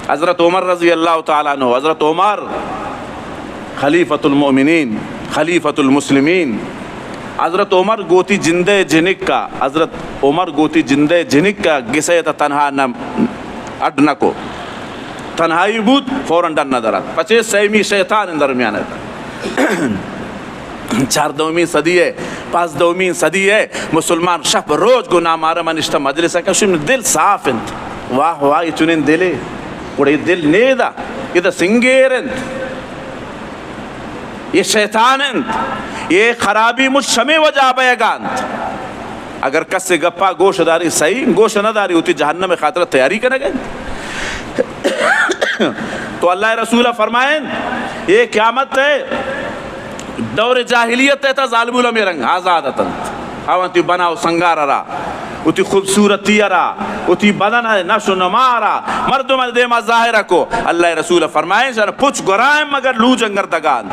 حضرت عمر رضی اللہ تعالیٰ عنہ، حضرت عمر خلیفۃ المؤمنین، خلیفۃ المسلمین، حضرت عمر گوتی جندے جنک کا، حضرت عمر گوتی جندے جنک کا گسے تا تنہا نہ اڈنا کو تنہائی بود فوراً ڈن نہ درات پچے سیمی شیطان درمیان ہے 14ویں صدی ہے 15ویں صدی ہے مسلمان شب روز گناہ مارا منشتہ مجلس ہے کہ دل صاف انت واہ واہ یہ چنین دلے وڑے دل نیدہ یہ دا سنگیر انت یہ شیطان انت یہ خرابی مجھ شمی وجہ بیگا انت اگر کس سے گپا گوشت داری صحیح گوشت نہ داری ہوتی جہنم خاطر تیاری کرنے گئے تو اللہ رسول فرمائیں یہ قیامت ہے دور جاہلیت ہے تا ظالم علمی رنگ آزادتا اوانتی بناو سنگارا را اتی خوبصورتی را اتی بدن نشو نمارا مردم دیما ظاہرہ کو اللہ رسول فرمائیں پچھ گرائیں مگر لو جنگر دگان